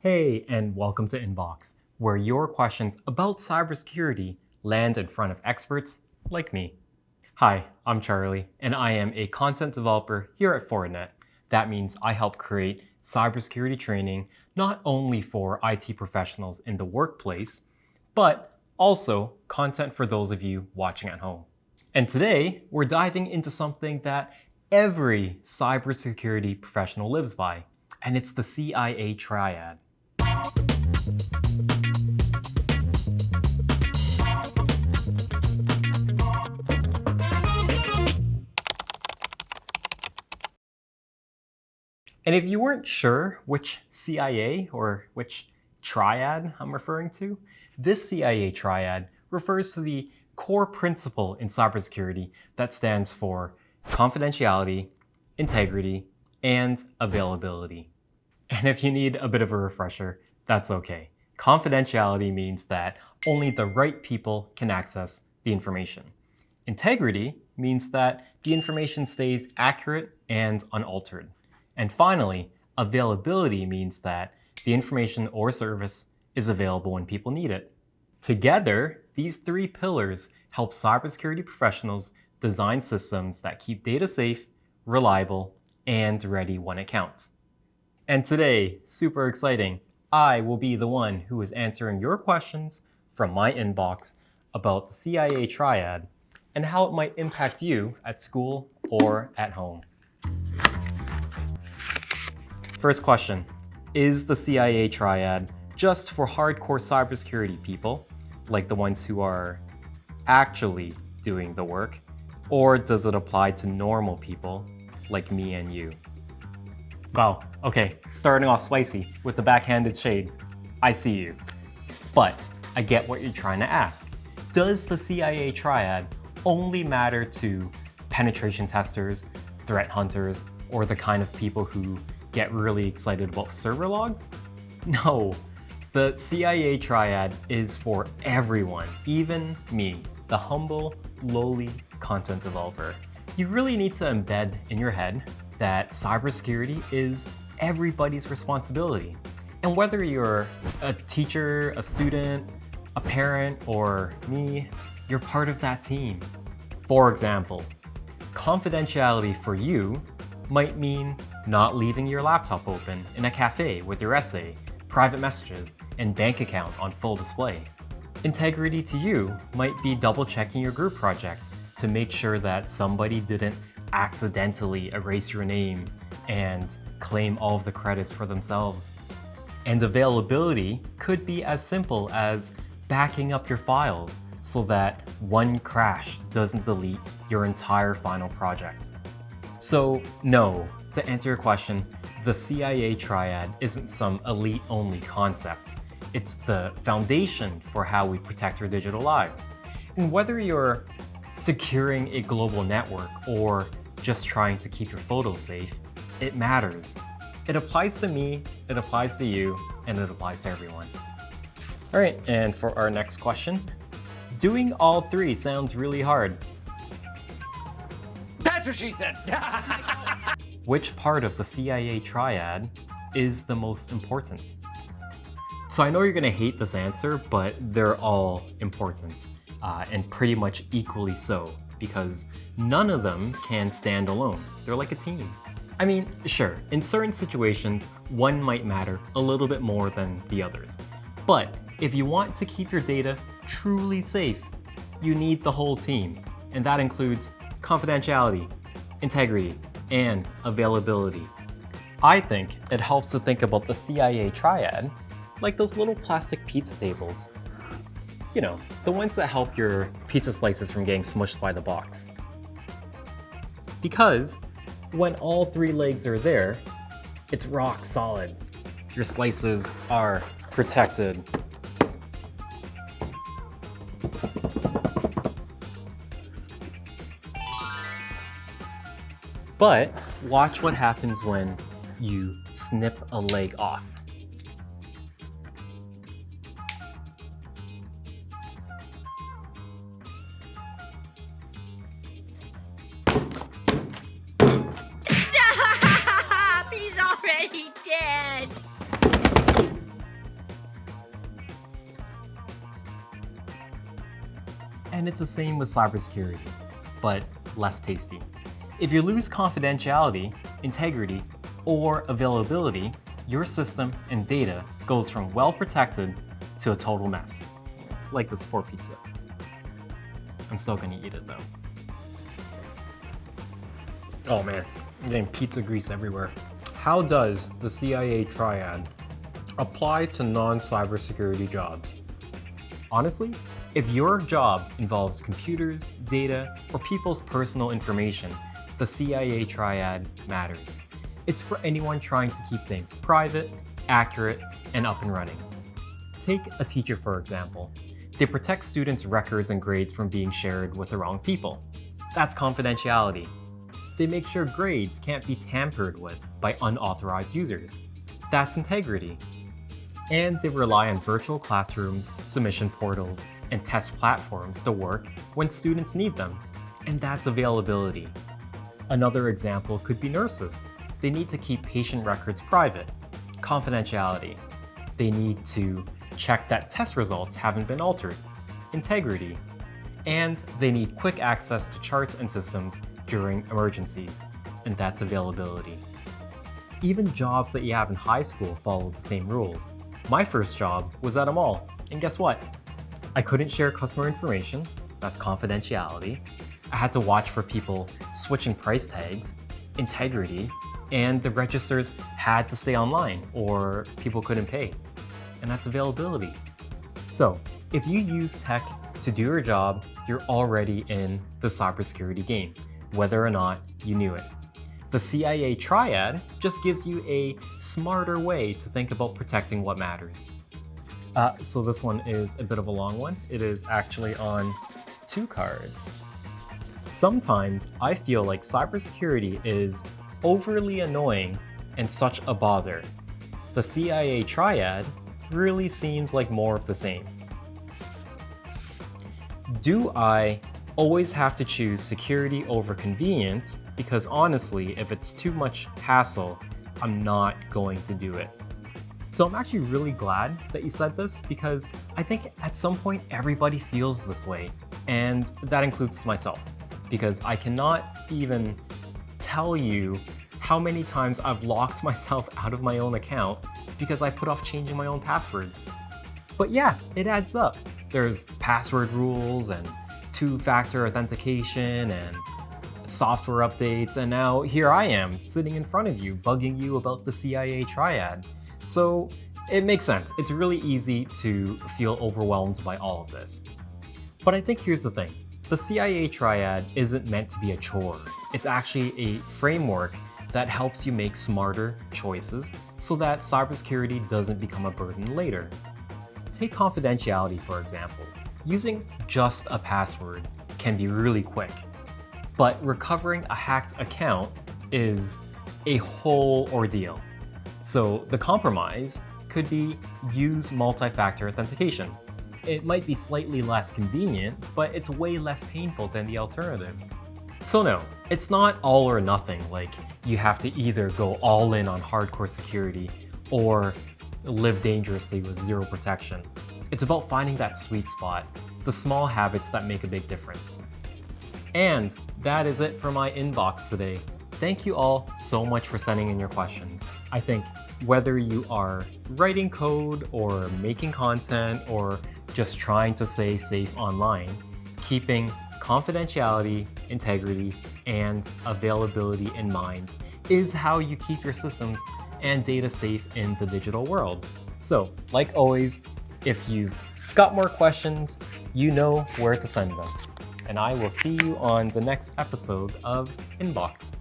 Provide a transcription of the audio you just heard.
Hey, and welcome to Inbox, where your questions about cybersecurity land in front of experts like me. Hi, I'm Charlie, and I am a content developer here at Fortinet. That means I help create cybersecurity training not only for IT professionals in the workplace, but also content for those of you watching at home. And today, we're diving into something that every cybersecurity professional lives by, and it's the CIA triad. And if you weren't sure which CIA or which triad I'm referring to, this CIA triad refers to the core principle in cybersecurity that stands for confidentiality, integrity, and availability. And if you need a bit of a refresher, that's okay. Confidentiality means that only the right people can access the information. Integrity means that the information stays accurate and unaltered. And finally, availability means that the information or service is available when people need it. Together, these three pillars help cybersecurity professionals design systems that keep data safe, reliable, and ready when it counts. And today, super exciting, I will be the one who is answering your questions from my inbox about the CIA triad and how it might impact you at school or at home. First question, is the CIA triad just for hardcore cybersecurity people, like the ones who are actually doing the work, or does it apply to normal people like me and you? Wow, okay, starting off spicy with the backhanded shade. I see you. But I get what you're trying to ask. Does the CIA triad only matter to penetration testers, threat hunters, or the kind of people who get really excited about server logs? No, the CIA triad is for everyone, even me, the humble, lowly content developer. You really need to embed in your head that cybersecurity is everybody's responsibility. And whether you're a teacher, a student, a parent, or me, you're part of that team. For example, confidentiality for you might mean not leaving your laptop open in a cafe with your essay, private messages, and bank account on full display. Integrity to you might be double-checking your group project to make sure that somebody didn't accidentally erase your name and claim all of the credits for themselves. And availability could be as simple as backing up your files so that one crash doesn't delete your entire final project. So no, to answer your question, the CIA triad isn't some elite-only concept. It's the foundation for how we protect our digital lives. And whether you're securing a global network or just trying to keep your photos safe, it matters. It applies to me, it applies to you, and it applies to everyone. All right, and for our next question, doing all three sounds really hard. That's what she said! Which part of the CIA triad is the most important? So I know you're gonna hate this answer, but they're all important, and pretty much equally so, because none of them can stand alone. They're like a team. I mean, sure, in certain situations, one might matter a little bit more than the others. But if you want to keep your data truly safe, you need the whole team, and that includes confidentiality, integrity, and availability. I think it helps to think about the CIA triad like those little plastic pizza tables. You know, the ones that help your pizza slices from getting smushed by the box. Because when all three legs are there, it's rock solid. Your slices are protected. But watch what happens when you snip a leg off. He's already dead. And it's the same with cybersecurity, but less tasty. If you lose confidentiality, integrity, or availability, your system and data goes from well protected to a total mess. Like this poor pizza. I'm still gonna eat it though. Oh man, I'm getting pizza grease everywhere. How does the CIA triad apply to non-cybersecurity jobs? Honestly, if your job involves computers, data, or people's personal information, the CIA triad matters. It's for anyone trying to keep things private, accurate, and up and running. Take a teacher, for example. They protect students' records and grades from being shared with the wrong people. That's confidentiality. They make sure grades can't be tampered with by unauthorized users. That's integrity. And they rely on virtual classrooms, submission portals, and test platforms to work when students need them. And that's availability. Another example could be nurses. They need to keep patient records private. Confidentiality. They need to check that test results haven't been altered. Integrity. And they need quick access to charts and systems during emergencies. And that's availability. Even jobs that you have in high school follow the same rules. My first job was at a mall, and guess what? I couldn't share customer information, that's confidentiality. I had to watch for people switching price tags, integrity, and the registers had to stay online or people couldn't pay. And that's availability. So, if you use tech to do your job, you're already in the cybersecurity game, whether or not you knew it. The CIA triad just gives you a smarter way to think about protecting what matters. So this one is a bit of a long one. It is actually on 2 cards. Sometimes I feel like cybersecurity is overly annoying and such a bother. The CIA triad really seems like more of the same. Do I always have to choose security over convenience? Because honestly, if it's too much hassle, I'm not going to do it. So I'm actually really glad that you said this because I think at some point everybody feels this way, and that includes myself, because I cannot even tell you how many times I've locked myself out of my own account because I put off changing my own passwords. But yeah, it adds up. There's password rules and 2-factor authentication and software updates, and now here I am sitting in front of you bugging you about the CIA triad. So it makes sense. It's really easy to feel overwhelmed by all of this. But I think here's the thing. The CIA triad isn't meant to be a chore. It's actually a framework that helps you make smarter choices so that cybersecurity doesn't become a burden later. Take confidentiality, for example. Using just a password can be really quick, but recovering a hacked account is a whole ordeal. So the compromise could be use multi-factor authentication. It might be slightly less convenient, but it's way less painful than the alternative. So no, it's not all or nothing, like you have to either go all in on hardcore security or live dangerously with zero protection. It's about finding that sweet spot, the small habits that make a big difference. And that is it for my inbox today. Thank you all so much for sending in your questions. I think whether you are writing code or making content or just trying to stay safe online, keeping confidentiality, integrity, and availability in mind is how you keep your systems and data safe in the digital world. So, like always, if you've got more questions, you know where to send them. And I will see you on the next episode of Inbox.